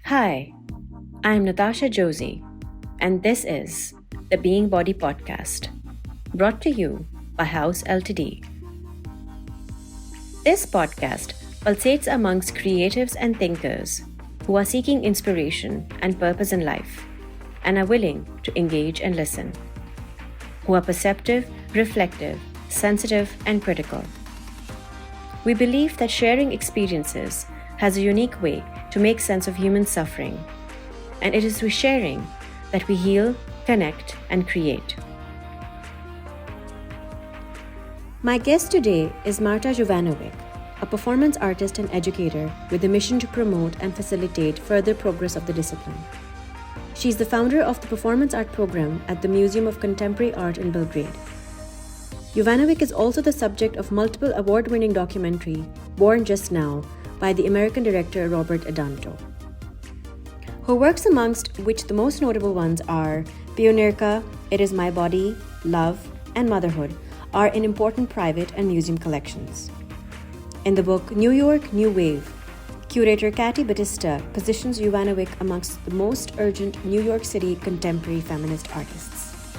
Hi, I'm Natasha Josie, and this is the Being Body Podcast, brought to you by House Ltd. This podcast pulsates amongst creatives and thinkers who are seeking inspiration and purpose in life and are willing to engage and listen, who are perceptive, reflective, sensitive, and critical. We believe that sharing experiences has a unique way to make sense of human suffering, and it is through sharing that we heal, connect, and create. My guest today is Marta Jovanovic, a performance artist and educator with the mission to promote and facilitate further progress of the discipline. She's the founder of the Performance Art Program at the Museum of Contemporary Art in Belgrade. Jovanovic is also the subject of multiple award-winning documentary, Born Just Now, by the American director Robert Adanto. Her works, amongst which the most notable ones are Pionierka, It Is My Body, Love, and Motherhood, are in important private and museum collections. In the book New York, New Wave, curator Katy Batista positions Jovanovic amongst the most urgent New York City contemporary feminist artists.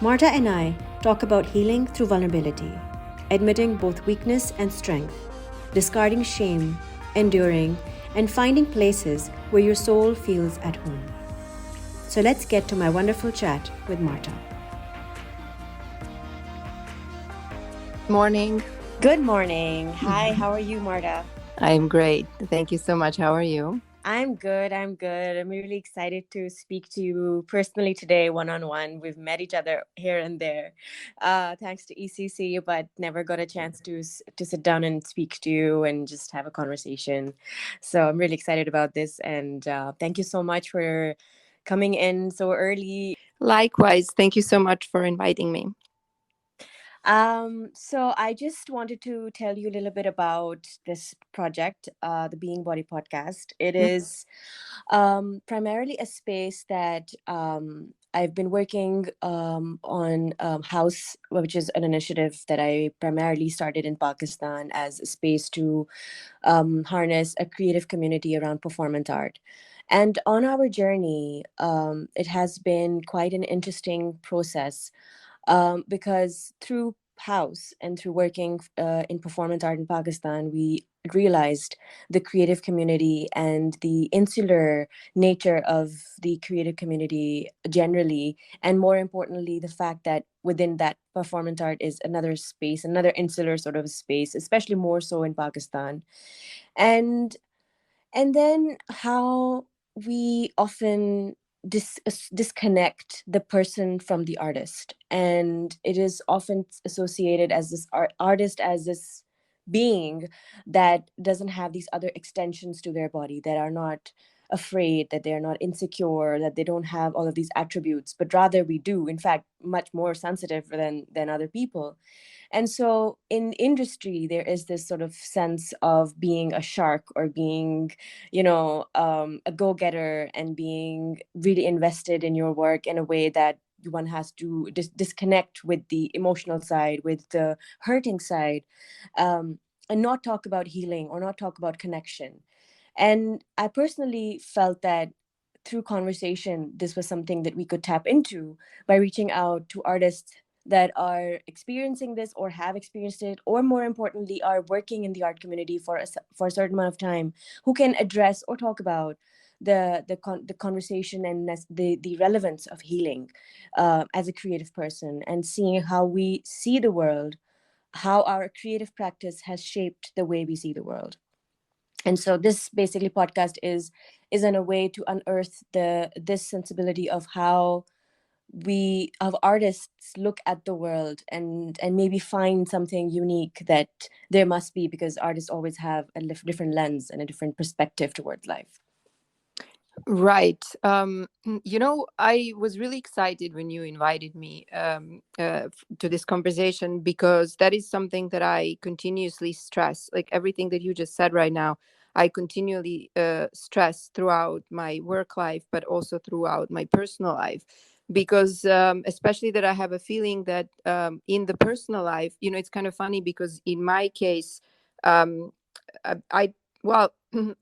Marta and I talk about healing through vulnerability, admitting both weakness and strength, discarding shame, enduring, and finding places where your soul feels at home. So let's get to my wonderful chat with Marta. Morning. Good morning. Hi, how are you, Marta? I'm great. Thank you so much. How are you? I'm good. I'm really excited to speak to you personally today, one-on-one. We've met each other here and there, thanks to ECC, but never got a chance to sit down and speak to you and just have a conversation. So I'm really excited about this, and thank you so much for coming in so early. Likewise. Thank you so much for inviting me. So I just wanted to tell you a little bit about this project, the Being Body podcast. It is primarily a space that I've been working on House, which is an initiative that I primarily started in Pakistan as a space to harness a creative community around performance art. And on our journey, it has been quite an interesting process because through House and through working in performance art in Pakistan, we realized the creative community and the insular nature of the creative community generally, and more importantly, the fact that within that performance art is another space, another insular sort of space, especially more so in Pakistan. And then how we often disconnect the person from the artist, and it is often associated as this artist as this being that doesn't have these other extensions to their body, that are not afraid, that they're not insecure, that they don't have all of these attributes, but rather we do, in fact, much more sensitive than other people. And so in industry, there is this sort of sense of being a shark, or being, a go-getter, and being really invested in your work in a way that one has to disconnect with the emotional side, with the hurting side, and not talk about healing or not talk about connection. And I personally felt that through conversation, this was something that we could tap into by reaching out to artists that are experiencing this or have experienced it, or more importantly, are working in the art community for a certain amount of time, who can address or talk about the conversation and the relevance of healing as a creative person, and seeing how we see the world, how our creative practice has shaped the way we see the world. And so this basically podcast is in a way to unearth this sensibility of how we of artists look at the world, and maybe find something unique that there must be, because artists always have a different lens and a different perspective towards life. Right. I was really excited when you invited me to this conversation, because that is something that I continuously stress. Like everything that you just said right now, I continually stress throughout my work life, but also throughout my personal life. Because especially that I have a feeling that in the personal life, it's kind of funny, because in my case, I well,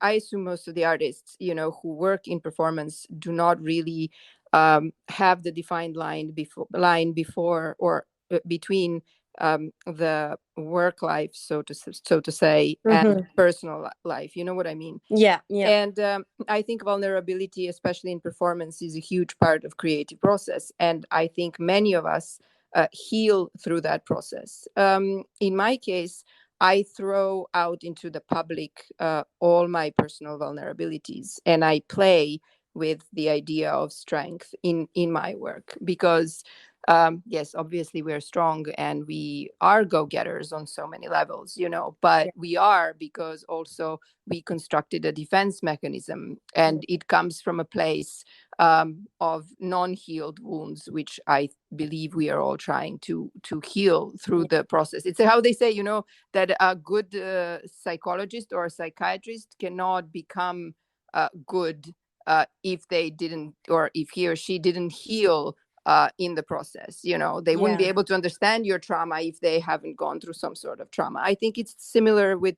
I assume most of the artists, who work in performance do not really have the defined line before or between the work life, so to say, and Mm-hmm. personal life. You know what I mean? Yeah, yeah, And I think vulnerability, especially in performance, is a huge part of creative process. And I think many of us heal through that process. In my case, I throw out into the public all my personal vulnerabilities, and I play with the idea of strength in my work, because yes, obviously we're strong and we are go-getters on so many levels, but yeah, we are because also we constructed a defense mechanism, yeah, and it comes from a place of non-healed wounds, which I believe we are all trying to heal through yeah, the process. It's how they say, that a good psychologist or a psychiatrist cannot become good if they didn't, or if he or she didn't heal in the process. They wouldn't be yeah, able to understand your trauma if they haven't gone through some sort of trauma. I think it's similar with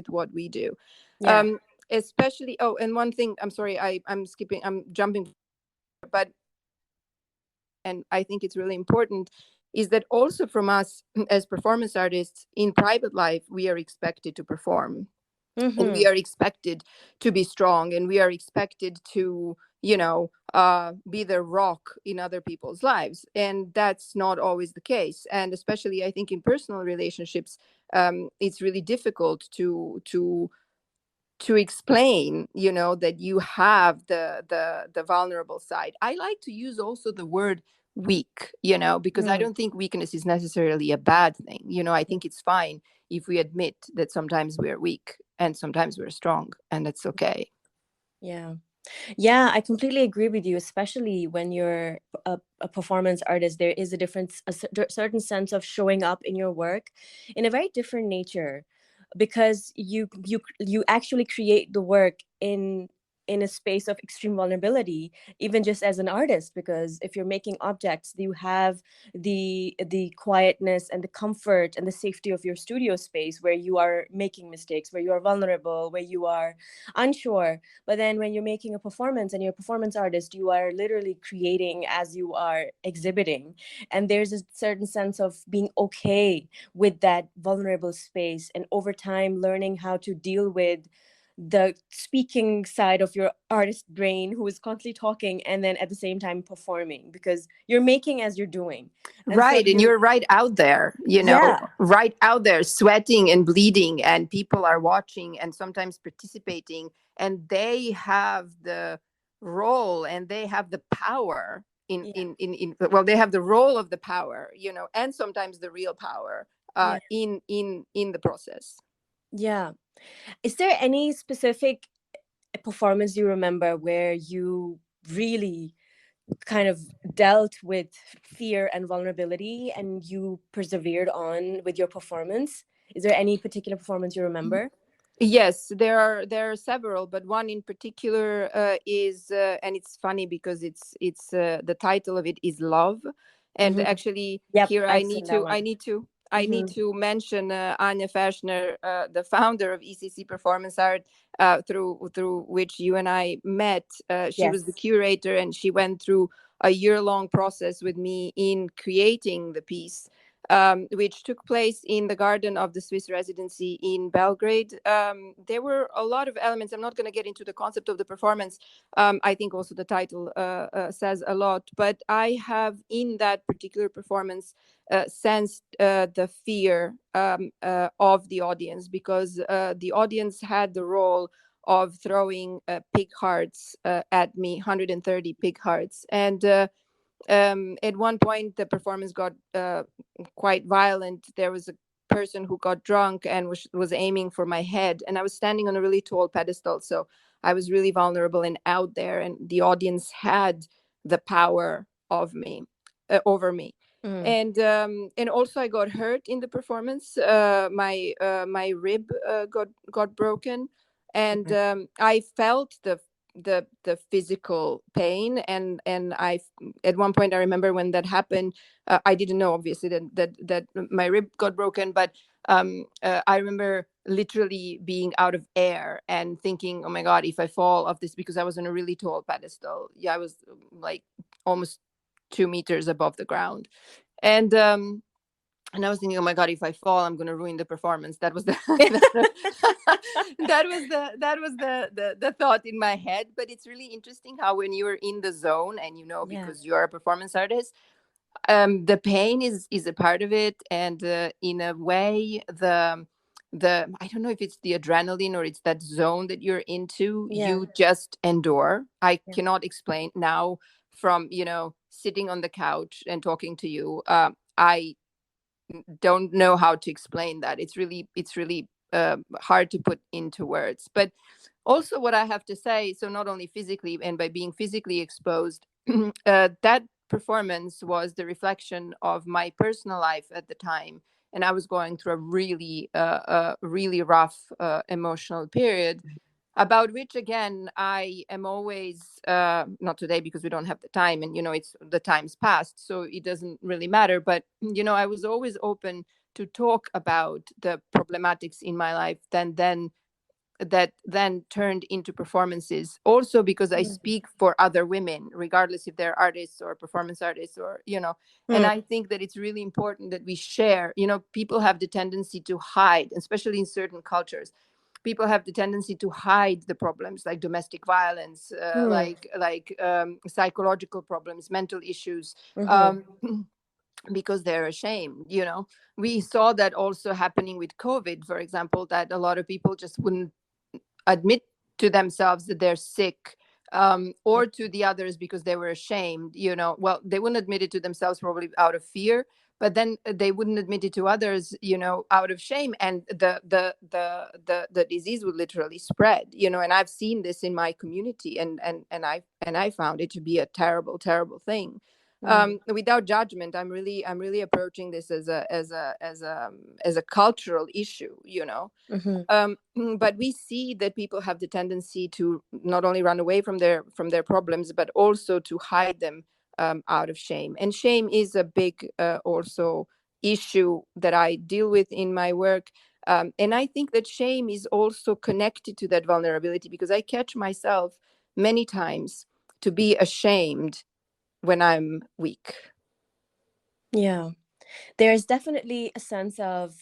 what we do. yeah. um Especially, oh, and one thing, I'm sorry, I'm jumping, but and I think it's really important, is that also from us as performance artists in private life, we are expected to perform, and we Mm-hmm. are expected to be strong, and we are expected to be the rock in other people's lives, and that's not always the case. And especially, I think, in personal relationships, it's really difficult to explain, that you have the vulnerable side. I like to use also the word weak, because I Mm. don't think weakness is necessarily a bad thing. I think it's fine if we admit that sometimes we're weak and sometimes we're strong, and it's okay. Yeah. Yeah, I completely agree with you, especially when you're a performance artist. There is a difference, certain sense of showing up in your work in a very different nature, because you actually create the work in a space of extreme vulnerability, even just as an artist. Because if you're making objects, you have the quietness and the comfort and the safety of your studio space, where you are making mistakes, where you are vulnerable, where you are unsure. But then when you're making a performance and you're a performance artist, you are literally creating as you are exhibiting. And there's a certain sense of being okay with that vulnerable space, and over time learning how to deal with the speaking side of your artist brain, who is constantly talking and then at the same time performing, because you're making as you're doing. And so Right. And you, you're right out there, yeah, right out there, sweating and bleeding, and people are watching and sometimes participating, and they have the role and they have the power yeah, well, they have the role of the power, and sometimes the real power yeah, in the process. yeah. Is there any specific performance you remember where you really kind of dealt with fear and vulnerability and you persevered on with your performance? Is there any particular performance you remember? Yes, there are several, but one in particular is, and it's funny because it's the title of it is Love, and Mm-hmm. actually Yep, here I I've need seen that to one. I need to I need Mm-hmm. to mention Anya Fashner, the founder of ECC Performance Art, through which you and I met. She was the Yes. curator, and she went through a year-long process with me in creating the piece, which took place in the garden of the Swiss residency in Belgrade. There were a lot of elements. I'm not going to get into the concept of the performance. I think also the title says a lot. But I have, in that particular performance, sensed the fear of the audience, because the audience had the role of throwing pig hearts at me, 130 pig hearts. And at one point the performance got quite violent. There was a person who got drunk and was aiming for my head, and I was standing on a really tall pedestal, so I was really vulnerable and out there, and the audience had the power of me over me. Mm. And also I got hurt in the performance. My rib got broken, and Okay. I felt the physical pain. And I, at one point, I remember when that happened, I didn't know, obviously, that my rib got broken, but I remember literally being out of air and thinking, oh my God, if I fall off this, because I was on a really tall pedestal. Yeah, I was like almost 2 meters above the ground. And and I was thinking, oh my God, if I fall, I'm going to ruin the performance. That was the that was the thought in my head. But it's really interesting how when you're in the zone and Yeah, because you're a performance artist, the pain is a part of it, and in a way, the I don't know if it's the adrenaline or it's that zone that you're into, yeah, you just endure. I yeah. cannot explain now from sitting on the couch and talking to you. I don't know how to explain that. It's really hard to put into words. But also, what I have to say, so not only physically, and by being physically exposed, that performance was the reflection of my personal life at the time, and I was going through a really rough emotional period, about which again I am always, not today because we don't have the time, and it's the time's past, so it doesn't really matter. But I was always open to talk about the problematics in my life, then that then turned into performances, also because I Mm. speak for other women, regardless if they're artists or performance artists, or and Mm. I think that it's really important that we share. People have the tendency to hide, especially in certain cultures. People have the tendency to hide the problems, like domestic violence, Mm. like psychological problems, mental issues, Mhm. um, because they're ashamed. We saw that also happening with COVID, for example, that a lot of people just wouldn't admit to themselves that they're sick, Yeah. or to the others because they were ashamed. Well, they wouldn't admit it to themselves, probably out of fear, but then they wouldn't admit it to others, out of shame, and the disease would literally spread. And I've seen this in my community, and I found it to be a terrible, terrible thing. Mm. Without judgment, I'm really approaching this as a cultural issue. Mhm. But we see that people have the tendency to not only run away from their problems, but also to hide them, out of shame. And shame is a big, also, issue that I deal with in my work. And I think that shame is also connected to that vulnerability, because I catch myself many times to be ashamed when I'm weak. Yeah. There's definitely a sense of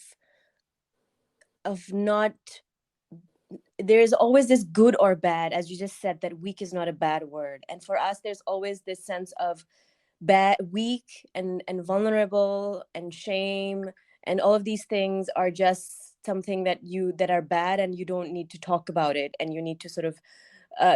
not, there's always this good or bad, as you just said, that weak is not a bad word. And for us, there's always this sense of bad, weak, and vulnerable, and shame, and all of these things are just something that are bad, and you don't need to talk about it, and you need to sort of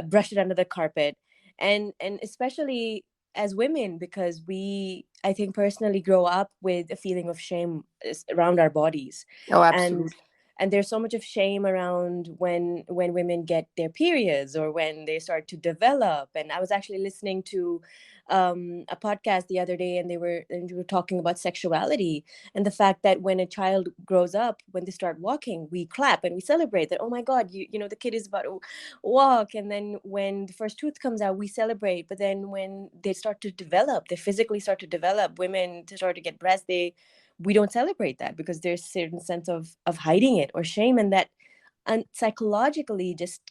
brush it under the carpet. And especially as women, because we, I think, personally grow up with a feeling of shame around our bodies. Oh, and absolutely. and there's so much of shame around when women get their periods, or when they start to develop. And I was actually listening to a podcast the other day, and they were talking about sexuality, and the fact that when a child grows up, when they start walking, we clap and we celebrate that, oh my God, the kid is about to walk. And then when the first tooth comes out, we celebrate. But then when they start to develop, they physically start to develop, women to start to get breasts, we don't celebrate that, because there's a certain sense of hiding it or shame, and that, and psychologically, just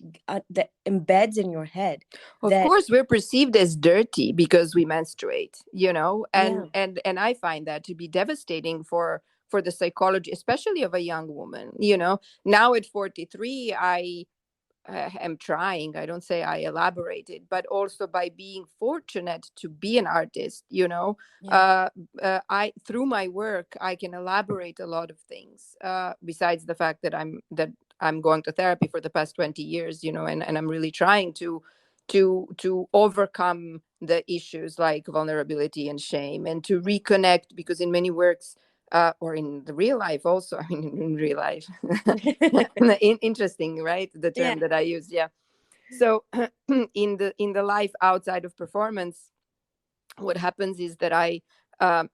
that embeds in your head Of that, course, we're perceived as dirty because we menstruate, yeah, and I find that to be devastating for the psychology, especially of a young woman. Now at 43, I am trying. I don't say I elaborated, but also by being fortunate to be an artist. yeah, Uh, I through my work I can elaborate a lot of things. Besides the fact that I'm going to therapy for the past 20 years, and I'm really trying to overcome the issues like vulnerability and shame, and to reconnect, because in many works, or in the real life also, I mean, in real life. Interesting, right? The yeah, term that I use, yeah. So in the life outside of performance, what happens is that I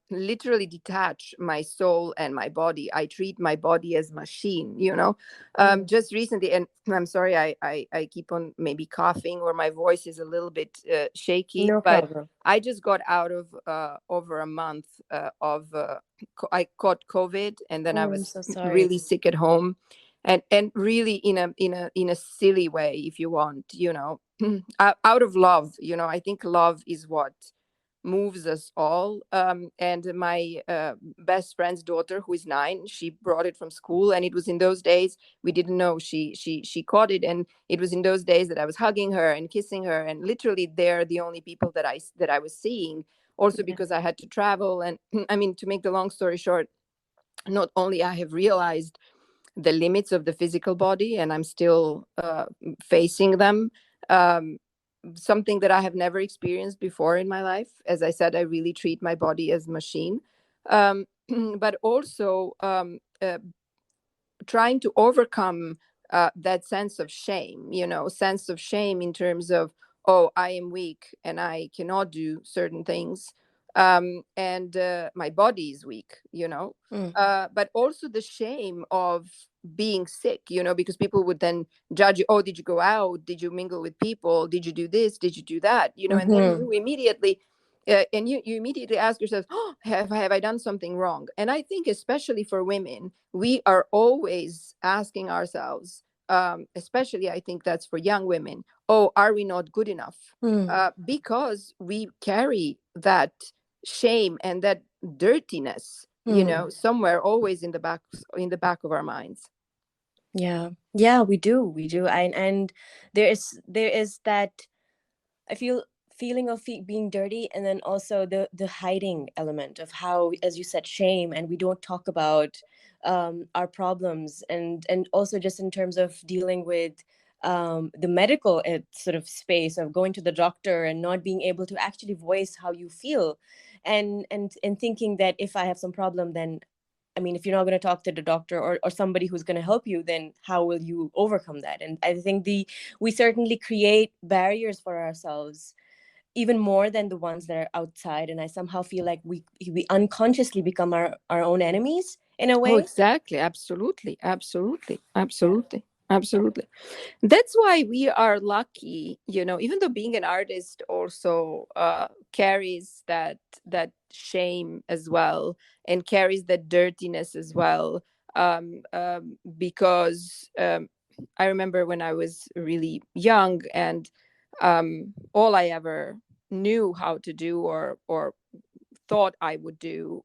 literally detach my soul and my body. I treat my body as machine. mm, Just recently, and I'm sorry, I keep on maybe coughing, or my voice is a little bit shaky, no but problem. I just got out of over a month of I caught COVID, and then I Oh, I'm was so sorry. really sick at home. and really in a silly way, if you want, out of love. I think love is what moves us all. And my best friend's daughter, who is 9, she brought it from school, and it was in those days we didn't know she caught it, and it was in those days that I was hugging her and kissing her, and literally they're the only people that I was seeing. Also Yeah. because I had to travel, and I mean, to make the long story short, not only I have realized the limits of the physical body, and I'm still facing them. Um, Something that I have never experienced before in my life. As I said, I really treat my body as machine. Um, but also trying to overcome that sense of shame, sense of shame in terms of, oh, I am weak and I cannot do certain things. And my body is weak, Mm. but also the shame of being sick, because people would then judge you. Oh, did you go out? Did you mingle with people? Did you do this? Did you do that? And then Mm-hmm. you immediately and you immediately ask yourself, oh, have I done something wrong? And I think especially for women, we are always asking ourselves, especially I think that's for young women, oh, are we not good enough? Mm. Because we carry that shame and that dirtiness, Mm. somewhere always in the back of our minds. Yeah. Yeah, we do. And there is that, I feel, feeling of being dirty, and then also the hiding element of how, as you said, shame, and we don't talk about our problems, and also just in terms of dealing with the medical sort of space of going to the doctor and not being able to actually voice how you feel, and thinking that if I have some problem, then, I mean, if you're not going to talk to the doctor, or somebody who's going to help you, then how will you overcome that? And I think we certainly create barriers for ourselves, even more than the ones that are outside. And I somehow feel like we unconsciously become our own enemies in a Oh, way. exactly. Absolutely. Absolutely. Yeah. Absolutely. Absolutely. That's why we are lucky, even though being an artist also carries that shame as well, and carries that dirtiness as well. Because I remember when I was really young, and all I ever knew how to do, or thought I would do.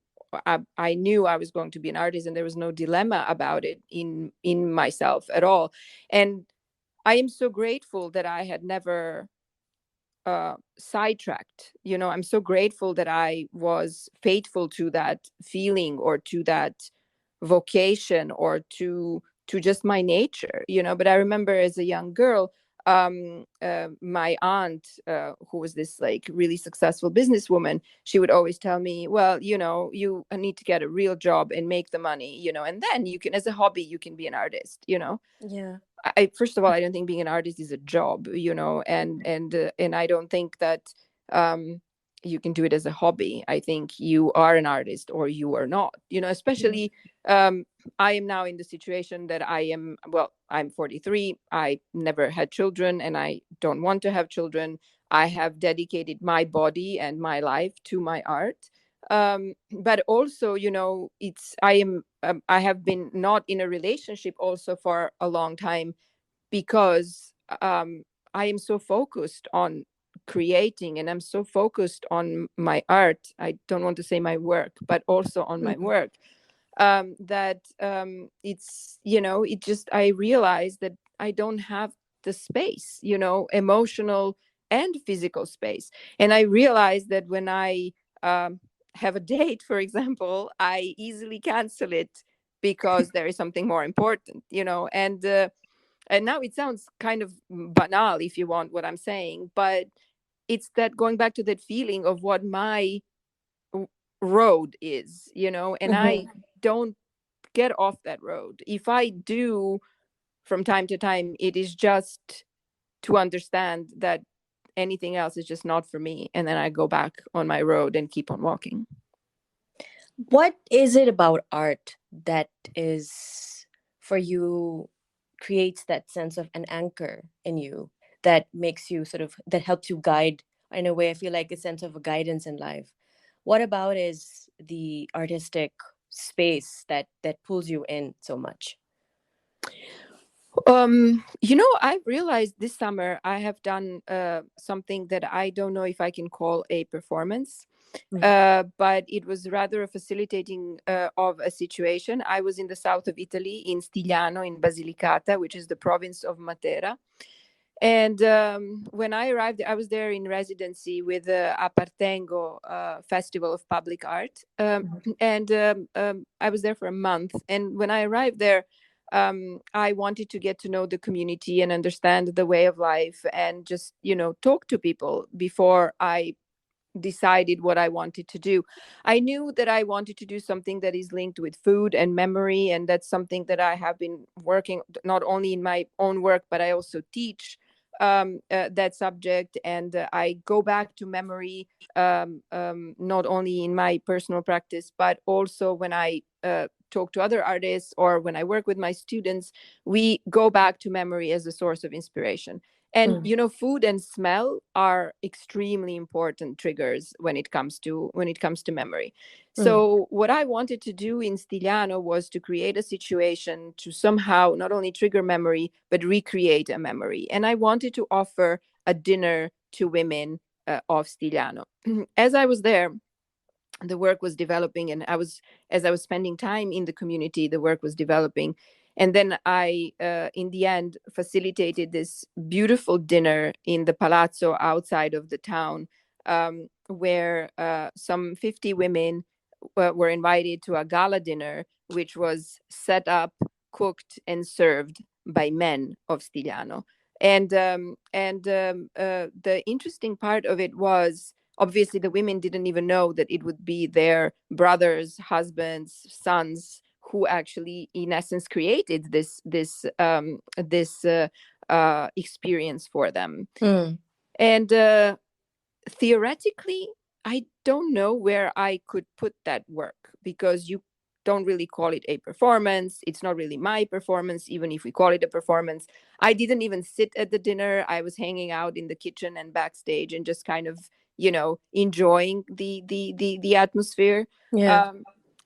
I knew I was going to be an artist, and there was no dilemma about it in myself at all. And I am so grateful that I had never sidetracked. I'm so grateful that I was faithful to that feeling, or to that vocation, or to just my nature. But I remember as a young girl, my aunt, who was this like really successful businesswoman, she would always tell me, well, you need to get a real job and make the money, and then you can, as a hobby, you can be an artist. Yeah. First of all, I don't think being an artist is a job, and I don't think that um, you can do it as a hobby. I think you are an artist or you are not. Yeah. Especially um, I am now in the situation that I am. Well, I'm 43. I never had children, and I don't want to have children. I have dedicated my body and my life to my art. But also, I have been not in a relationship also for a long time, because I am so focused on creating, and I'm so focused on my art. I don't want to say my work, but also on my Mm. work. That it just, I realize that I don't have the space, emotional and physical space. And I realize that when I um, have a date, for example, I easily cancel it because there is something more important, and now it sounds kind of banal, if you want what I'm saying, but it's that going back to that feeling of what my r- road is, and I Mhm. don't get off that road. If I do, from time to time, it is just to understand that anything else is just not for me, and then I go back on my road and keep on walking. What is it about art that is, for you, creates that sense of an anchor in you, that makes you sort of, that helps you guide in a way? I feel like a sense of a guidance in life. What about is the artistic space that pulls you in so much? I've realized this summer I have done something that I don't know if I can call a performance, Mm, but it was rather a facilitating of a situation. I was in the south of Italy, in Stigliano, in Basilicata, which is the province of Matera. And when I arrived, I was there in residency with the Apartengo Festival of Public Art. And I was there for a month. And when I arrived there, I wanted to get to know the community and understand the way of life and just, talk to people before I decided what I wanted to do. I knew that I wanted to do something that is linked with food and memory. And that's something that I have been working not only in my own work, but I also teach that subject. And I go back to memory, not only in my personal practice, but also when I talk to other artists or when I work with my students, we go back to memory as a source of inspiration. And mm, food and smell are extremely important triggers when it comes to memory. mm, So what I wanted to do in Stigliano was to create a situation to somehow not only trigger memory but recreate a memory. And I wanted to offer a dinner to women of Stigliano. As I was there, the work was developing, and as I was spending time in the community, the work was developing. And then I in the end facilitated this beautiful dinner in the palazzo outside of the town, where some 50 women were invited to a gala dinner, which was set up, cooked and served by men of Stigliano. And the interesting part of it was, obviously the women didn't even know that it would be their brothers, husbands, sons who actually in essence created this experience for them. mm, And theoretically, I don't know where I could put that work, because you don't really call it a performance. It's not really my performance, even if we call it a performance. I didn't even sit at the dinner. I was hanging out in the kitchen and backstage and just kind of, enjoying the atmosphere. yeah. Um,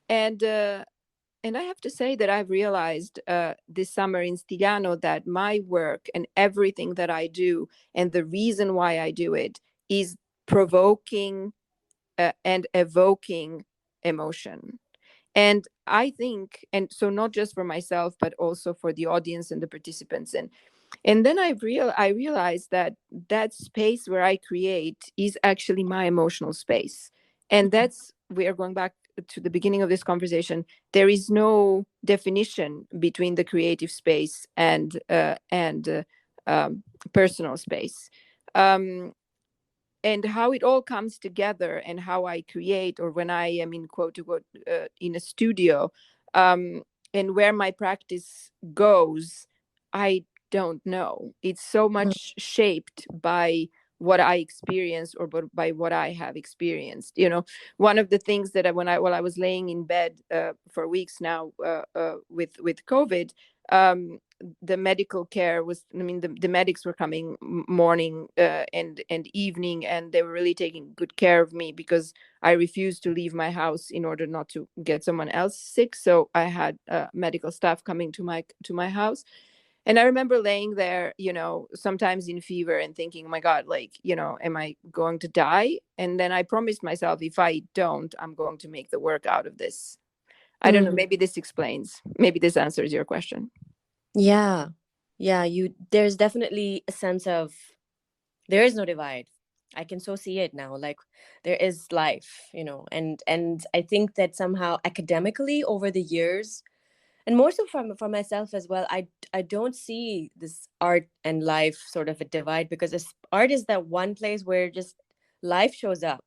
and and I have to say that I've realized this summer in Stigliano that my work and everything that I do, and the reason why I do it, is provoking and evoking emotion. And I think, and so not just for myself, but also for the audience and the participants. And then I realized that that space where I create is actually my emotional space. And that's, we are going back to the beginning of this conversation. There is no definition between the creative space and personal space. Um, and how it all comes together and how I create, or when I am in quote unquote in a studio, um, and where my practice goes, I don't know. It's so Mm, much shaped by what I experience, or by what I have experienced. One of the things that while I was laying in bed for weeks now with COVID, um, the medical care was, the medics were coming morning and evening, and they were really taking good care of me, because I refused to leave my house in order not to get someone else sick. So I had medical staff coming to my house. And I remember laying there, sometimes in fever, and thinking, oh my God, like, am I going to die? And then I promised myself, if I don't, I'm going to make the work out of this. I don't know, mm. maybe this answers your question. Yeah. Yeah, there's definitely a sense of there is no divide. I can so see it now. Like there is life, and I think that somehow academically over the years, and more so for myself as well, I don't see this art and life sort of a divide, because art is that one place where just life shows up.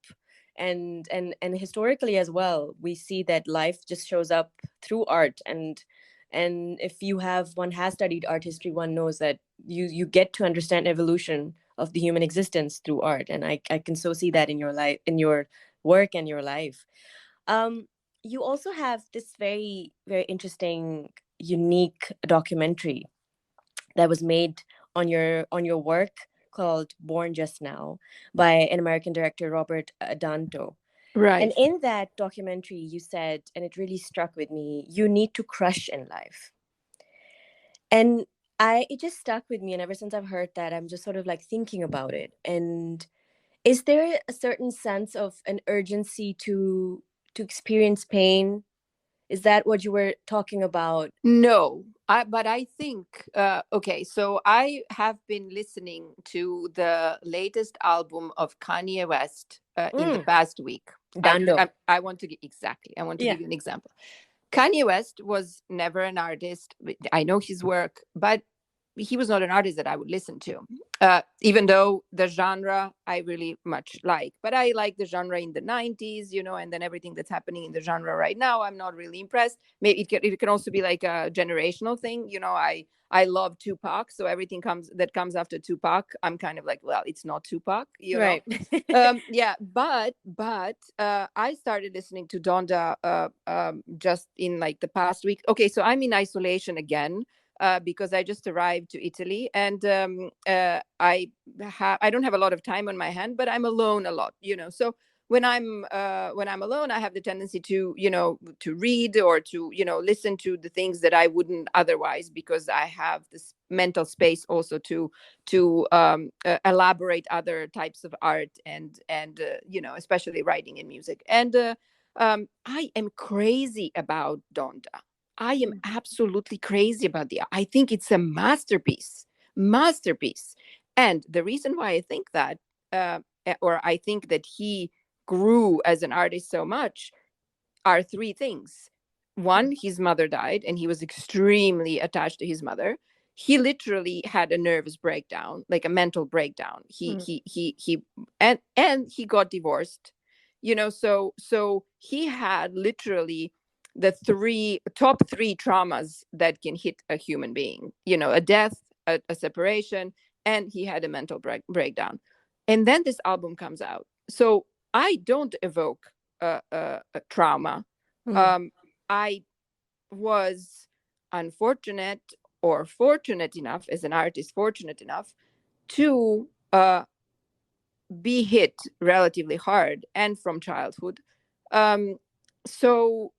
And historically as well, we see that life just shows up through art. And if one has studied art history, one knows that you get to understand evolution of the human existence through art. And I can so see that in your life, in your work and your life. um, you also have this very, very interesting, unique documentary that was made on your work, called Born Just Now, by an American director, Robert Adanto. And Right. in that documentary, you said, and it really struck with me, you need to crush in life. And it just stuck with me, and ever since I've heard that, I'm just sort of like thinking about it. And is there a certain sense of an urgency to experience pain? Is that what you were talking about? No, but I think, okay, so I have been listening to the latest album of Kanye West in the Mm, past week. Dando. I want to exactly, I want to Yeah. give you an example. Kanye West was never an artist. I know his work, but he was not an artist that I would listen to. Even though the genre I really much like, but I like the genre in the 90s, and then everything that's happening in the genre right now, I'm not really impressed. Maybe it can also be like a generational thing. I love Tupac, so everything comes after Tupac, I'm kind of like, well, it's not Tupac, Right. yeah, but I started listening to Donda just in like the past week. Okay, so I'm in isolation again because I just arrived to Italy, and I don't have a lot of time on my hand, but I'm alone a lot, So when I'm alone, I have the tendency to to read or to listen to the things that I wouldn't otherwise, because I have this mental space also to elaborate other types of art, and especially writing and music. And I am crazy about Donda. I am Mm, absolutely crazy about I think it's a masterpiece. And the reason why I think that, or I think that he grew as an artist so much, are three things. One, his mother died, and he was extremely attached to his mother. He literally had a nervous breakdown, like a mental breakdown. mm, And he got divorced. So he had literally the top three traumas that can hit a human being. A death, a separation, and he had a mental breakdown. And then this album comes out. So I don't evoke a trauma. mm, um, I was unfortunate or fortunate enough, as an artist, fortunate enough to be hit relatively hard and from childhood. Um, so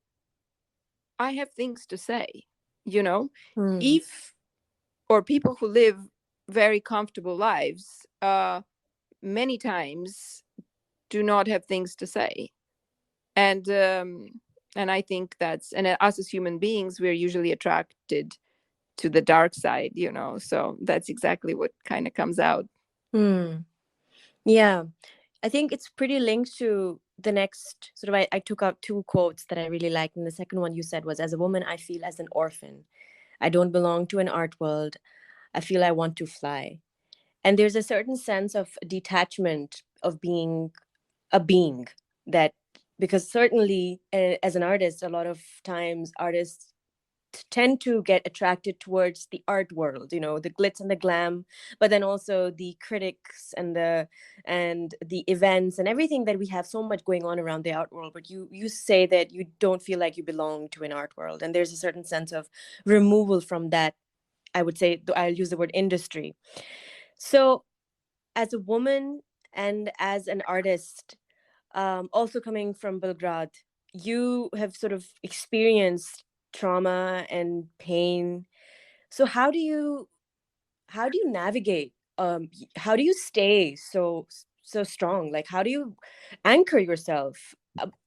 I have things to say, you know, mm, if or people who live very comfortable lives many times do not have things to say. And I think and us as human beings, we're usually attracted to the dark side, so that's exactly what kind of comes out. mm. Yeah. I think it's pretty linked to the next sort of. I took out two quotes that I really liked. And the second one you said was, as a woman, I feel as an orphan. I don't belong to an art world. I feel I want to fly. And there's a certain sense of detachment of being a being that, because certainly as an artist, a lot of times artists tend to get attracted towards the art world, the glitz and the glam, but then also the critics and the events and everything that we have so much going on around the art world. But you say that you don't feel like you belong to an art world, and there's a certain sense of removal from that. I would say, I'll use the word industry. So as a woman and as an artist, also coming from Belgrade, you have sort of experienced trauma and pain. So how do you navigate? How do you stay so strong? Like, how do you anchor yourself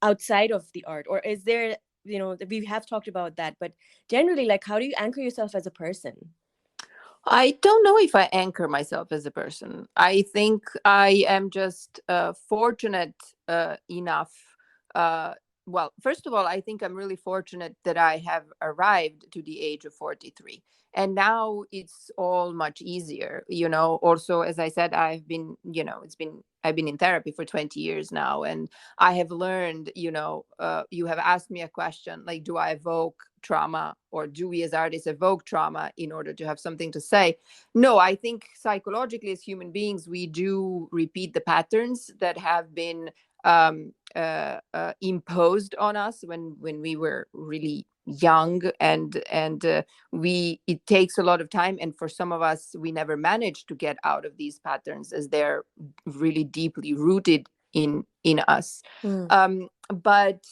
outside of the art? Or is there, we have talked about that, but generally, like, how do you anchor yourself as a person? I don't know if I anchor myself as a person. I think I am just fortunate enough. Uh, well, first of all, I think I'm really fortunate that I have arrived to the age of 43. And now it's all much easier. Also, as I said, I've been in therapy for 20 years now. And I have learned, you have asked me a question like, do I evoke trauma, or do we as artists evoke trauma in order to have something to say? No, I think psychologically as human beings, we do repeat the patterns that have been imposed on us when we were really young, and it takes a lot of time, and for some of us we never manage to get out of these patterns as they're really deeply rooted in us. Mm, But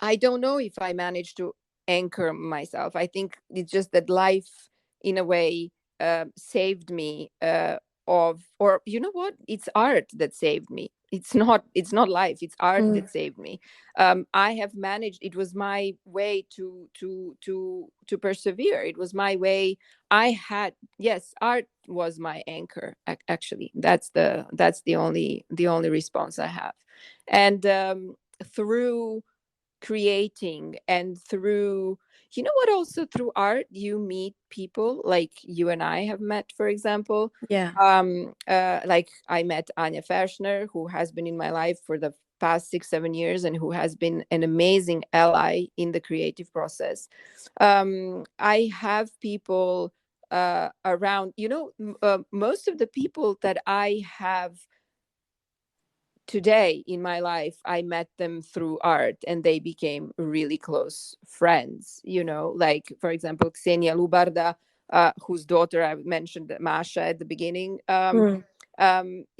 I don't know if I managed to anchor myself. I think it's just that life, in a way, saved me, of, or you know what? It's art that saved me. It's not life. It's art Mm. that saved me. I have managed. It was my way to persevere. It was my way. I had, yes, art was my anchor. Actually, that's the only response I have. And through creating, and through, you know what, also through art you meet people like you and I have met, for example. Yeah. Like I met Anya Ferschner, who has been in my life for the past 6 7 years, and who has been an amazing ally in the creative process. I have people around, most of the people that I have today in my life, I met them through art, and they became really close friends. Like, for example, Ksenia Lubarda, whose daughter I mentioned, Masha, at the beginning. Mm.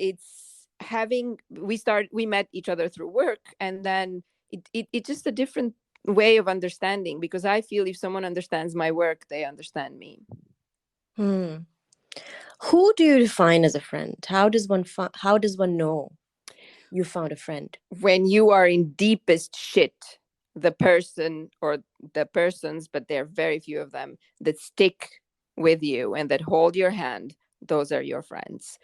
It's having we met each other through work, and then it's just a different way of understanding, because I feel if someone understands my work, they understand me. Mm. Who do you define as a friend? How does one know you found a friend? When you are in deepest shit, the person or the persons, but there are very few of them, that stick with you and that hold your hand, those are your friends.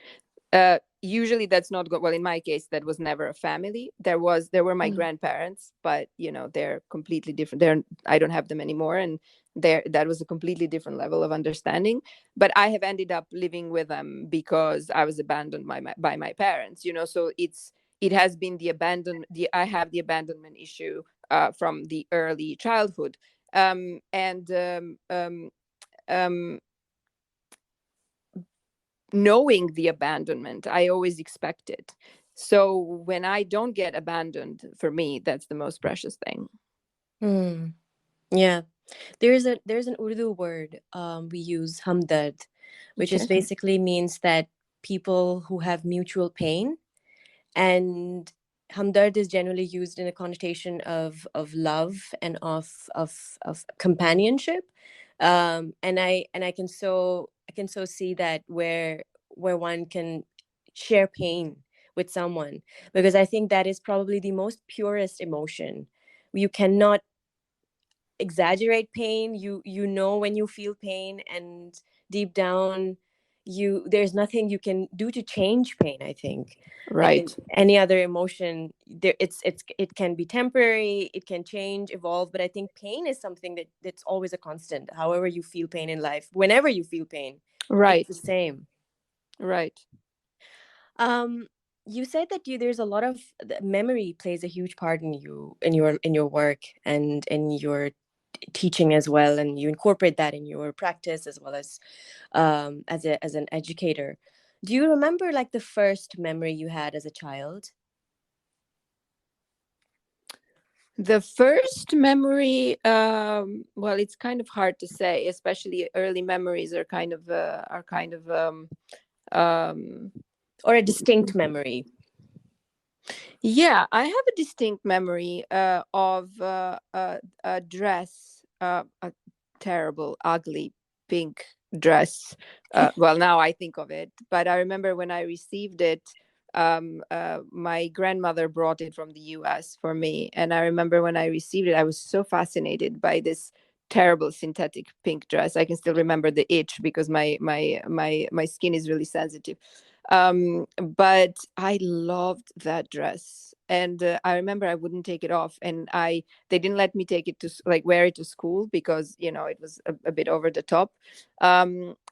Usually that's not good. Well, in my case, that was never a family. There were my Mm. grandparents, but they're completely different. I don't have them anymore, and there that was a completely different level of understanding. But I have ended up living with them because I was abandoned by my parents. So it has been I have the abandonment issue from the early childhood. And um, Knowing the abandonment, I always expect it. So when I don't get abandoned, for me, that's the most precious thing. Mm. Yeah. There's an Urdu word we use, hamdard, which is Okay. basically means that people who have mutual pain. And hamdard is generally used in a connotation of love and of companionship. And I can so see that where one can share pain with someone, because I think that is probably the most purest emotion. You cannot exaggerate pain. You know when you feel pain, and deep down, there's nothing you can do to change pain, I think. Like in Right. any other emotion, it can be temporary, it can change, evolve, but I think pain is something that's always a constant. However you feel pain in life, whenever you feel pain, it's the Right. same. Right. um you said that there's a lot of memory plays a huge part in your work and in your teaching as well, and you incorporate that in your practice as well as an educator. Do you remember like the first memory you had as a child? The first memory, well, it's kind of hard to say, especially early memories um, Or a distinct memory? yeah, I have a distinct memory of a dress, a terrible, ugly pink dress. Well, now I think of it, but I remember when I received it. My grandmother brought it from the U.S. for me, and I remember when I received it, I was so fascinated by this terrible synthetic pink dress. I can still remember the itch because my skin is really sensitive. But I loved that dress, and I remember I wouldn't take it off, and they didn't let me take it to like wear it to school because it was a bit over the top.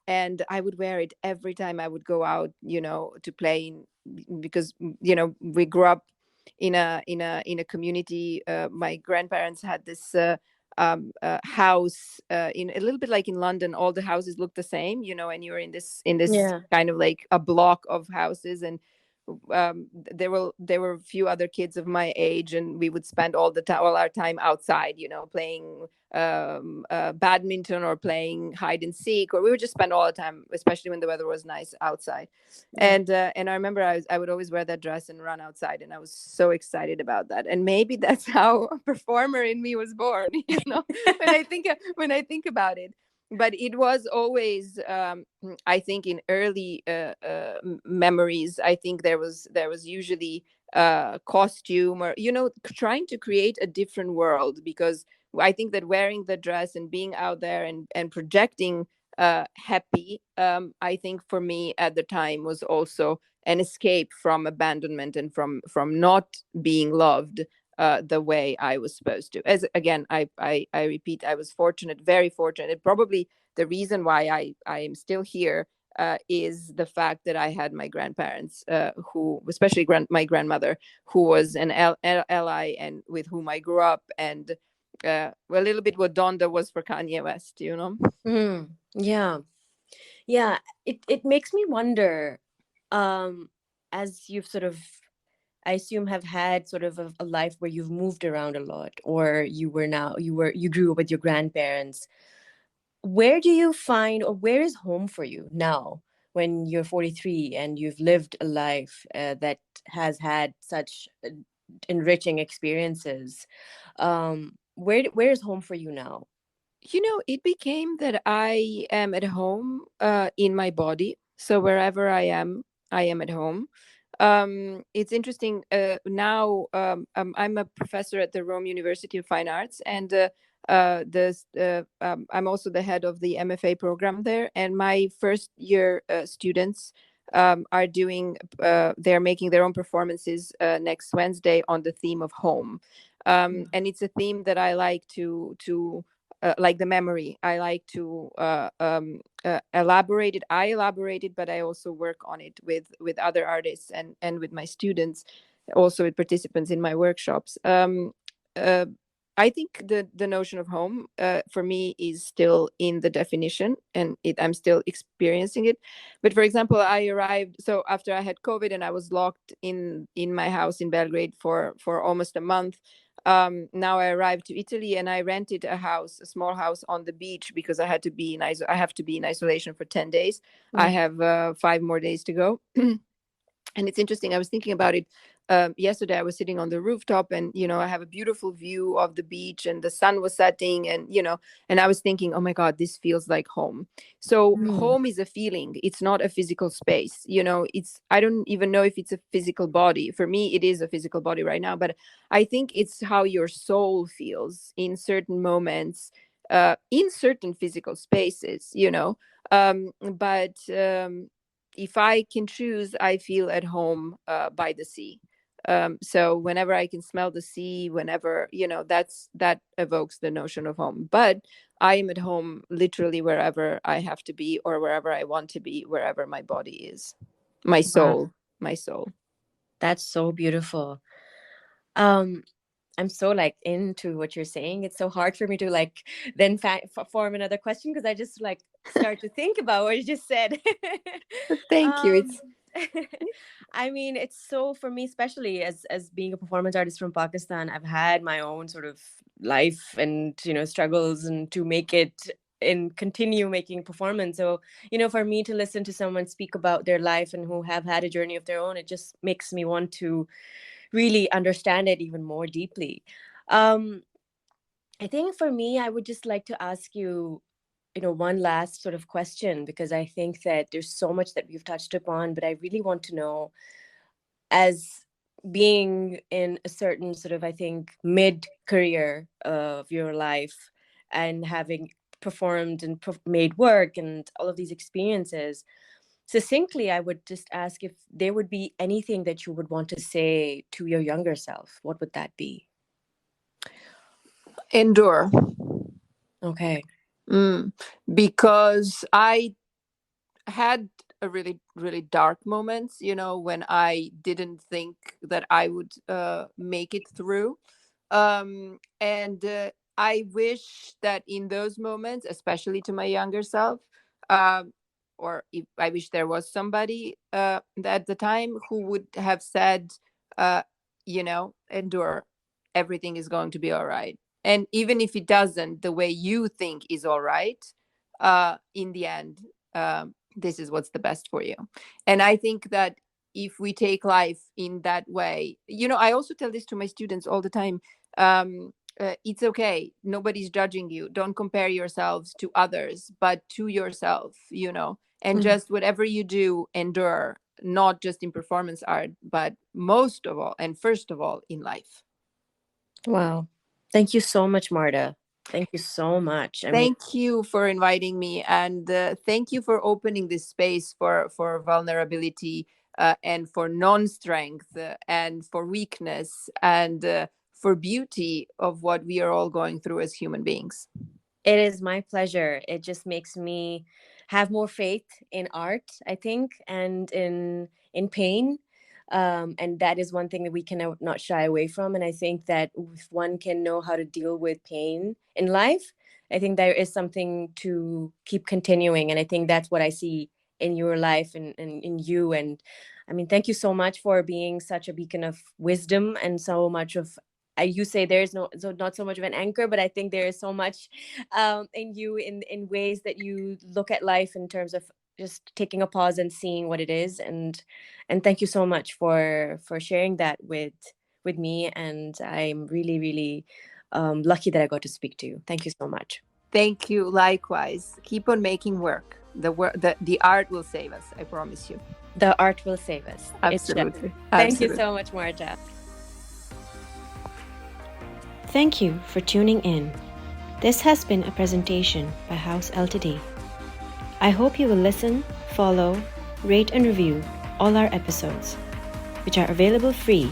And I would wear it every time I would go out, to play because we grew up in a community. My grandparents had this house, in a little bit like in London. All the houses look the same, and you're in this Yeah. kind of like a block of houses, and there were a few other kids of my age, and we would spend all our time outside, playing badminton or playing hide and seek, or we would just spend all the time, especially when the weather was nice outside. Mm. And I remember I would always wear that dress and run outside, and I was so excited about that. And maybe that's how a performer in me was born, when I think about it. But it was always, I think, in early memories, I think there was usually costume, or trying to create a different world, because I think that wearing the dress and being out there and projecting happy, I think for me at the time was also an escape from abandonment and from not being loved the way I was supposed to. As again, I repeat, I was fortunate, very fortunate. Probably the reason why I am still here is the fact that I had my grandparents, who, especially my grandmother, who was an ally, and with whom I grew up, and a little bit what Donda was for Kanye West. Mm. Yeah. Yeah. It makes me wonder, um, as you've sort of, I assume, have had sort of a life where you've moved around a lot, or you grew up with your grandparents. Where do you find, or where is home for you now, when you're 43 and you've lived a life that has had such enriching experiences? Where is home for you now? It became that I am at home in my body. So wherever I am at home. It's interesting. Now, I'm a professor at the Rome University of Fine Arts, and I'm also the head of the MFA program there. And my first year students they're making their own performances next Wednesday on the theme of home. And it's a theme that I like to like the memory. I like to elaborate it. I elaborate it, but I also work on it with other artists and with my students, also with participants in my workshops. Uh, I think the notion of home for me is still in the definition, and I'm still experiencing it. But for example, I arrived so after I had COVID, and I was locked in my house in Belgrade for almost a month. Now I arrived to Italy, and I rented a small house on the beach, because I have to be in isolation for 10 days. I Mm. have 5 more days to go. And it's interesting, I was thinking about it yesterday. I was sitting on the rooftop, and I have a beautiful view of the beach, and the sun was setting, and I was thinking, oh my god, this feels like home. So Mm. home is a feeling, it's not a physical space. It's, I don't even know if it's a physical body. For me, it is a physical body right now, but I think it's how your soul feels in certain moments, in certain physical spaces. But if I can choose, I feel at home by the sea. So whenever I can smell the sea, whenever, that evokes the notion of home. But I am at home literally wherever I have to be, or wherever I want to be, wherever my body is. My Wow, soul, my soul. that's so beautiful. Um, I'm so like into what you're saying. It's so hard for me to like then form another question, because I just like start to think about what you just said. Thank you. um, It's I mean, it's so, for me, especially as being a performance artist from Pakistan, I've had my own sort of life and struggles, and to make it and continue making performance. So for me to listen to someone speak about their life and who have had a journey of their own, it just makes me want to really understand it even more deeply. Um, I think for me, I would just like to ask you, one last sort of question, because I think that there's so much that we've touched upon, but I really want to know, as being in a certain sort of, I think, mid career of your life, and having performed and made work and all of these experiences, succinctly, I would just ask if there would be anything that you would want to say to your younger self. What would that be? endure. Okay. Mm. Because I had a really really dark moments, when I didn't think that I would make it through. And I wish that in those moments, especially to my younger self, or if I wish there was somebody at the time who would have said, uh, endure, everything is going to be all right. And even if it doesn't the way you think is all right, in the end, this is what's the best for you. And I think that if we take life in that way, I also tell this to my students all the time. It's okay, nobody's judging you, don't compare yourselves to others but to yourself, and Mhm. just whatever you do, endure, not just in performance art but most of all and first of all in life. Wow. Thank you so much, Marta. Thank you so much. I mean, Thank you for inviting me, and thank you for opening this space for vulnerability, and for non-strength, and for weakness, and for beauty of what we are all going through as human beings. it is my pleasure. It just makes me have more faith in art, I think, and in pain. And that is one thing that we can not shy away from. And I think that if one can know how to deal with pain in life, I think there is something to keep continuing. And I think that's what I see in your life and in you. And I mean, thank you so much for being such a beacon of wisdom and so much of you say there's no so not so much of an anchor, but I think there is so much in you in ways that you look at life in terms of just taking a pause and seeing what it is. And thank you so much for sharing that with me. And I'm really really lucky that I got to speak to you. Thank you so much. Thank you, likewise. Keep on making work. The art will save us, I promise you. The art will save us. It shall. Absolutely. Thank you Absolutely. so much, Marta. Thank you for tuning in. This has been a presentation by House Ltd. I hope you will listen, follow, rate and review all our episodes, which are available free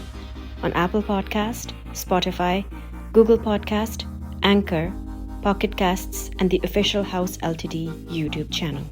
on Apple Podcast, Spotify, Google Podcast, Anchor, Pocket Casts, and the official House Ltd YouTube channel.